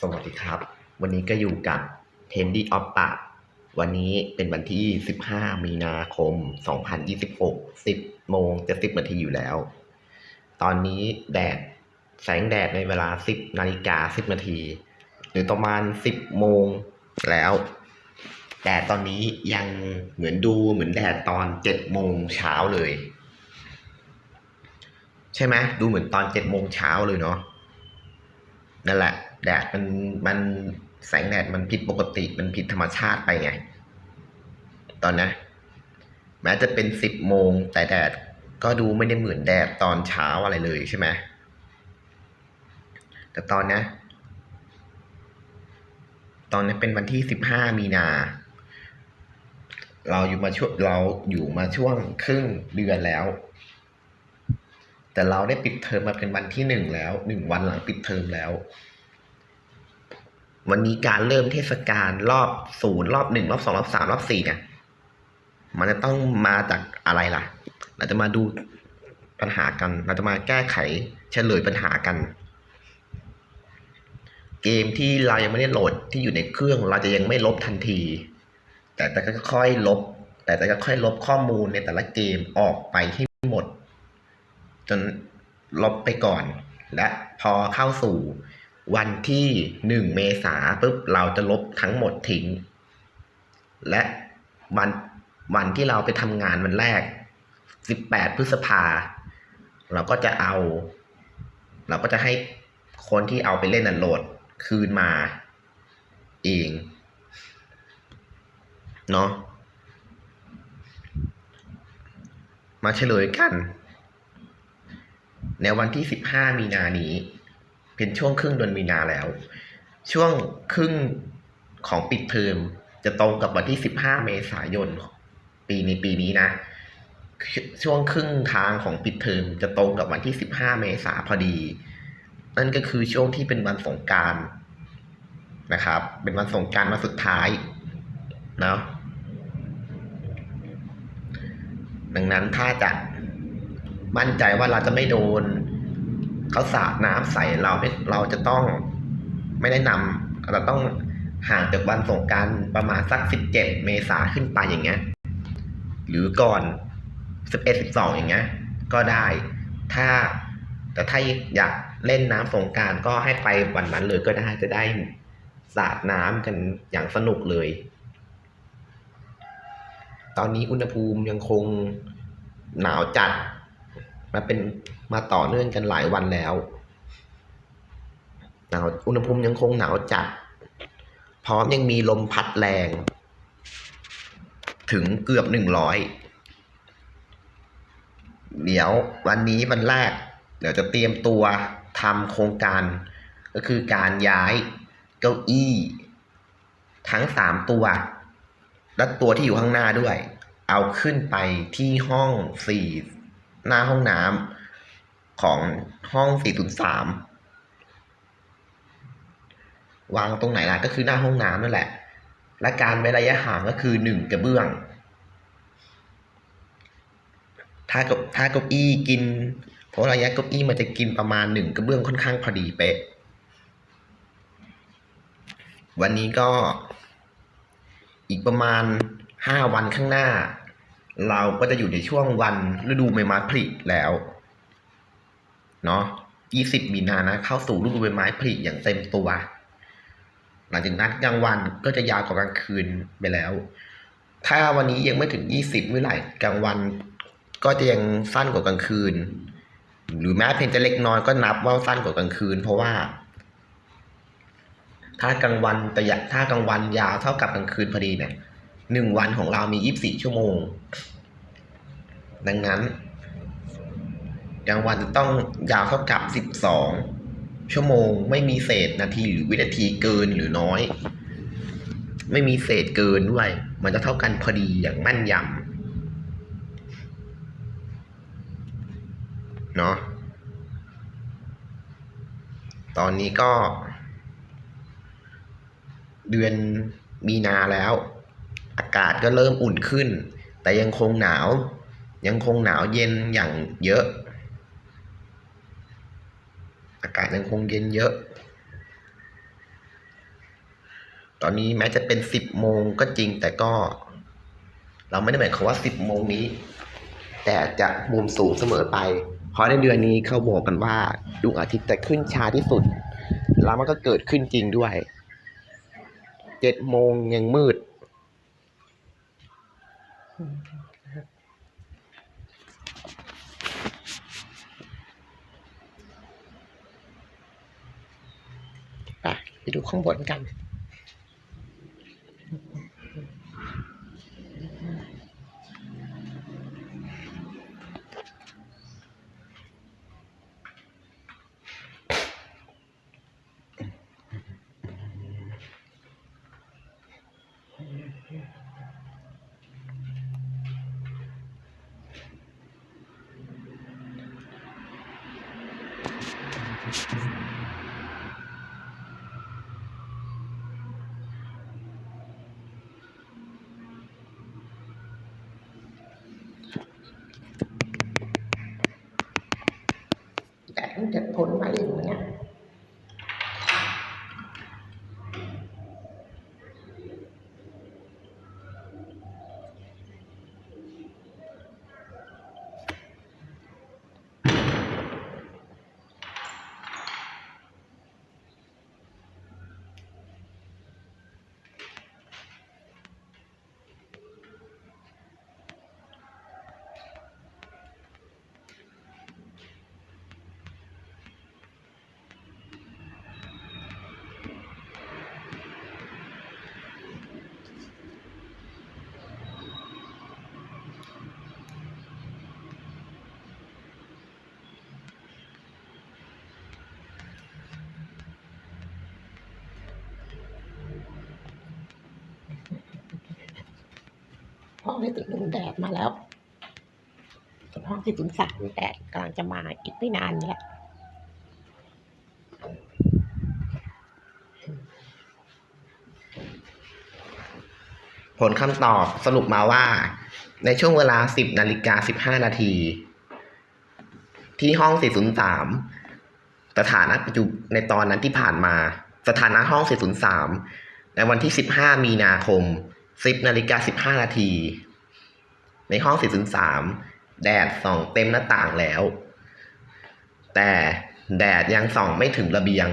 สวัสดีครับวันนี้ก็อยู่กับ Trendy of ปะวันนี้เป็นวันที่15มีนาคม2026 10โมงจะ10นาทีอยู่แล้วตอนนี้แสงแดดในเวลา10นาฬิกา10นาทีหรือประมาณ10โมงแล้วแดดตอนนี้ยังเหมือนแดดตอน7โมงเช้าเลยใช่ไหมดูเหมือนตอน7โมงเช้าเลยเนาะนั่นแหละแดดมันแสงแดดมันผิดปกติมันผิดธรรมชาติไปไงตอนนะแม้จะเป็น10 โมงแต่แดดก็ดูไม่ได้เหมือนแดดตอนเช้าอะไรเลยใช่ไหมแต่ตอนนี้เป็นวันที่15 มีนาเราอยู่มาช่วงครึ่งเดือนแล้วแต่เราได้ปิดเทอมมาเป็นวันที่1แล้ว1 วันหลังปิดเทอมแล้ววันนี้การเริ่มเทศกาลรอบ0รอบ1รอบ2รอบ3รอบ4เนี่ยมันจะต้องมาจากอะไรล่ะเราจะมาดูปัญหากันเราจะมาแก้ไขเฉลยปัญหากันเกมที่เรายังไม่ได้โหลดที่อยู่ในเครื่องเราจะยังไม่ลบทันทีแต่ก็ค่อยลบข้อมูลในแต่ละเกมออกไปให้หมดจนลบไปก่อนและพอเข้าสู่วันที่1 เมษายนปุ๊บเราจะลบทั้งหมดทิ้งและวันที่เราไปทำงานวันแรก18 พฤษภาเราก็จะให้คนที่เอาไปเล่นโหลดคืนมาเองเนาะมาเฉลยกันในวันที่15 มีนานี้เป็นช่วงครึ่งเดือนมีนาแล้วช่วงครึ่งของปิดเทอมจะตรงกับวันที่15 เมษายนปีนี้นะช่วงครึ่งทางของปิดเทอมจะตรงกับวันที่15 เมษายนพอดีนั่นก็คือช่วงที่เป็นวันสงกรานต์นะครับเป็นวันสงกรานต์วันสุดท้ายเนาะดังนั้นถ้าจะมั่นใจว่าเราจะไม่โดนเขาสาดน้ำใส่เราจะต้องไม่ได้เราต้องห่างจากวันสงกรานต์ประมาณสัก17 เมษายนขึ้นไปอย่างเงี้ยหรือก่อน11 12อย่างเงี้ยก็ได้แต่ถ้าอยากเล่นน้ำสงกรานต์ก็ให้ไปวันนั้นเลยก็ได้จะได้สาดน้ำกันอย่างสนุกเลยตอนนี้อุณหภูมิยังคงหนาวจัดมาต่อเนื่องกันหลายวันแล้วอุณหภูมิยังคงหนาวจัดพร้อมยังมีลมพัดแรงถึงเกือบ100เดี๋ยววันนี้วันแรกเดี๋ยวจะเตรียมตัวทำโครงการก็คือการย้ายเก้าอี้ทั้ง3ตัวและตัวที่อยู่ข้างหน้าด้วยเอาขึ้นไปที่ห้อง4หน้าห้องน้ำของห้อง403วางตรงไหนล่ะก็คือหน้าห้องน้ำนั่นแหละและการเว้นระยะห่างก็คือ1 กระเบื้องถ้าเก้าอี้กินเพราะระยะเก้าอี้มันจะกินประมาณ1 กระเบื้องค่อนข้างพอดีเป๊ะวันนี้ก็อีกประมาณ5 วันข้างหน้าเราก็จะอยู่ในช่วงวันฤดูใบไม้ผลิแล้วเนาะ20 มีนานะเข้าสู่ฤดูใบไม้ผลิอย่างเต็มตัวหลังจากนั้นกลางวันก็จะยาวกว่ากลางคืนไปแล้วถ้าวันนี้ยังไม่ถึง20เมื่อไหร่กลางวันก็จะยังสั้นกว่ากลางคืนหรือแม้เพียงจะเล็กน้อยก็นับว่าสั้นกว่ากลางคืนเพราะว่าถ้ากลางวันยาวเท่ากับกลางคืนพอดีเนี่ย1 วันของเรามี24 ชั่วโมงดังนั้นกลางวันจะต้องยาวเท่ากับ12 ชั่วโมงไม่มีเศษนาทีหรือวินาทีเกินหรือน้อยไม่มีเศษเกินด้วยมันจะเท่ากันพอดีอย่างแม่นยำเนาะตอนนี้ก็เดือนมีนาแล้วอากาศก็เริ่มอุ่นขึ้นแต่ยังคงหนาวเย็นอย่างเยอะอากาศยังคงเย็นเยอะ ตอนนี้แม้จะเป็น10 โมงก็จริงแต่ก็เราไม่ได้หมายความว่า10 โมงนี้แต่จะมุมสูงเสมอไปเพราะในเดือนนี้เขาบอกกันว่าดวงอาทิตย์จะขึ้นช้าที่สุดแล้วมันก็เกิดขึ้นจริงด้วย7 โมงยังมืดไปดูข้างบนกันแต่มันจะพ้นมาอีกเนี่ยห้องที่01แดดมาแล้วส่วนห้องที่03แดดกำลังจะมาอีกไม่นานนี้แหละผลคำตอบสรุปมาว่าในช่วงเวลา 10:15 นาทีที่ห้อง403สถานะปัจจุบันในตอนนั้นที่ผ่านมาสถานะห้อง403ในวันที่15 มีนาคม 10:15 นาทีในห้อง403แดดส่องเต็มหน้าต่างแล้วแต่แดดยังส่องไม่ถึงระเบียง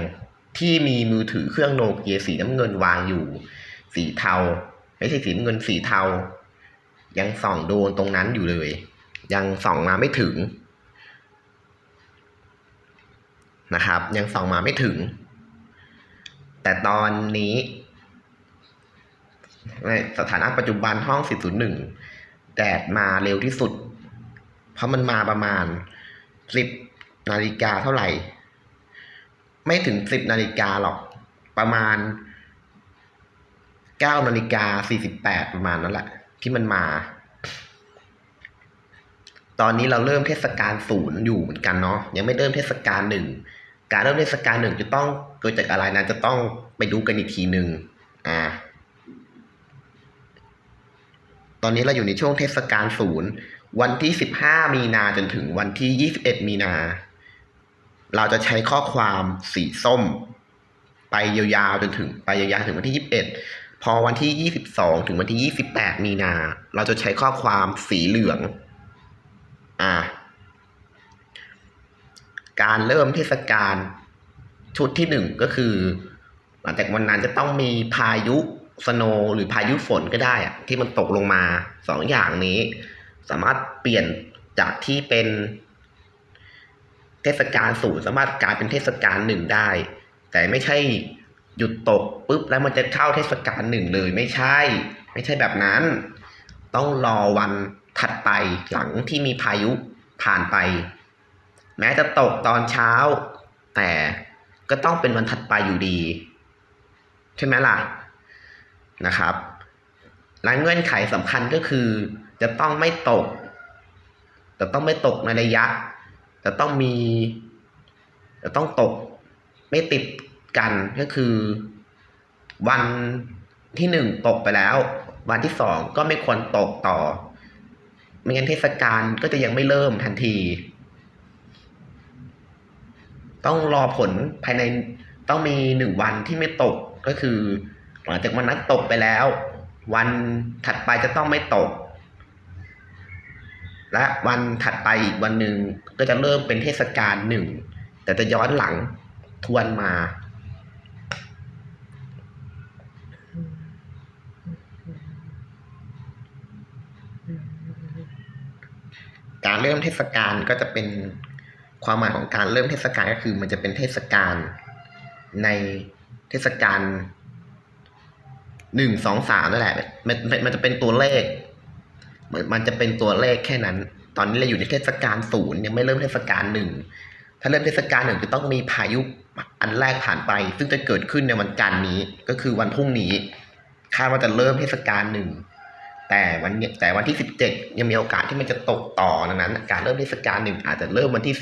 ที่มีมือถือเครื่องโนเกียสีน้ำเงินวางอยู่สีเทาไม่ใช่สีน้ำเงินสีเทายังส่องโดนตรงนั้นอยู่เลยยังส่องมาไม่ถึงนะครับยังส่องมาไม่ถึงแต่ตอนนี้ในสถานะปัจจุบันห้อง401แดดมาเร็วที่สุดเพราะมันมาประมาณ10 นาฬิกาเท่าไหร่ไม่ถึง10 นาฬิกาหรอกประมาณ9:48ประมาณนั้นแหละที่มันมาตอนนี้เราเริ่มเทศกาล0อยู่เหมือนกันเนาะยังไม่เริ่มเทศกาล1การเริ่มเทศกาล1จะต้องเกิดจากอะไรนะจะต้องไปดูกันอีกทีหนึ่งตอนนี้เราอยู่ในช่วงเทศกาล0วันที่15 มีนาจนถึงวันที่21 มีนาเราจะใช้ข้อความสีส้มไปยาวๆจนถึงวันที่21พอวันที่22ถึงวันที่28 มีนาเราจะใช้ข้อความสีเหลืองการเริ่มเทศกาลชุดที่1ก็คือหลังจากวันนั้นจะต้องมีพายุสโนว์หรือพายุฝนก็ได้ที่มันตกลงมา2 อย่างนี้สามารถเปลี่ยนจากที่เป็นเทศกาล0สามารถกลายเป็นเทศกาล1ได้แต่ไม่ใช่หยุดตกปุ๊บแล้วมันจะเข้าเทศกาล1เลยไม่ใช่แบบนั้นต้องรอวันถัดไปหลังที่มีพายุผ่านไปแม้จะตกตอนเช้าแต่ก็ต้องเป็นวันถัดไปอยู่ดีใช่ไหมล่ะนะครับและเงื่อนไขสำคัญก็คือจะต้องไม่ตกในระยะจะต้องตกไม่ติดกันก็คือวันที่1ตกไปแล้ววันที่2ก็ไม่ควรตกต่อไม่งั้นเทศกาลก็จะยังไม่เริ่มทันทีต้องรอผลภายในต้องมี1 วันที่ไม่ตกก็คือ หลังจากวันนั้นตกไปแล้ว วันถัดไปจะต้องไม่ตก และวันถัดไปอีกวันหนึ่งก็จะเริ่มเป็นเทศกาลหนึ่งแต่จะย้อนหลังทวนมาการเริ่มเทศกาลก็จะเป็นความหมายของการเริ่มเทศกาลก็คือมันจะเป็นเทศกาลในเทศกาล1 2 3นั่นแหละมันจะเป็นตัวเลขมันจะเป็นตัวเลขแค่นั้นตอนนี้เราอยู่ในเทศกาล0ยังไม่เริ่มเทศกาล1ถ้าเริ่มเทศกาล1จะต้องมีพายุอันแรกผ่านไปซึ่งจะเกิดขึ้นในวันจันทร์นี้ก็คือวันพรุ่งนี้คาดว่าจะเริ่มเทศกาล1แต่วันที่17ยังมีโอกาสที่มันจะตกต่อนั้นการเริ่มเทศกาล1อาจจะเริ่มวันที่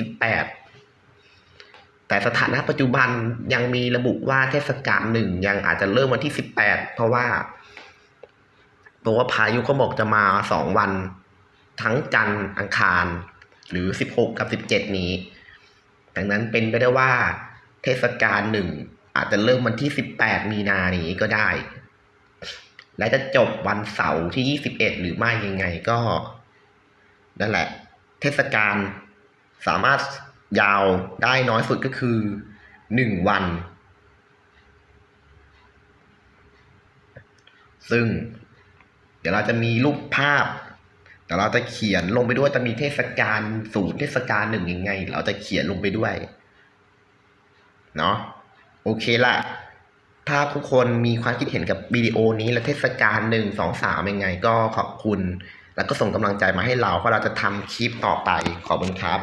18แต่สถานะปัจจุบันยังมีระบุว่าเทศกาล1ยังอาจจะเริ่มวันที่18เพราะว่าพายุเขาบอกจะมา2วันทั้งจันทร์อังคารหรือ16กับ17นี้ดังนั้นเป็นไปได้ว่าเทศกาล1อาจจะเริ่มวันที่18มีนานี้ก็ได้และจะจบวันเสาร์ที่21หรือไม่ยังไงก็นั่นแหละเทศกาลสามารถยาวได้น้อยสุดก็คือ1วันซึ่งเดี๋ยวเราจะมีรูปภาพแต่เราจะเขียนลงไปด้วยจะมีเทศกาล0เทศกาล1ยังไงเราจะเขียนลงไปด้วยเนาะโอเคละถ้าทุกคนมีความคิดเห็นกับวิดีโอนี้และเทศกาล1 2 3ยังไงก็ขอบคุณแล้วก็ส่งกำลังใจมาให้เราเพราะเราจะทำคลิปต่อไปขอบคุณครับ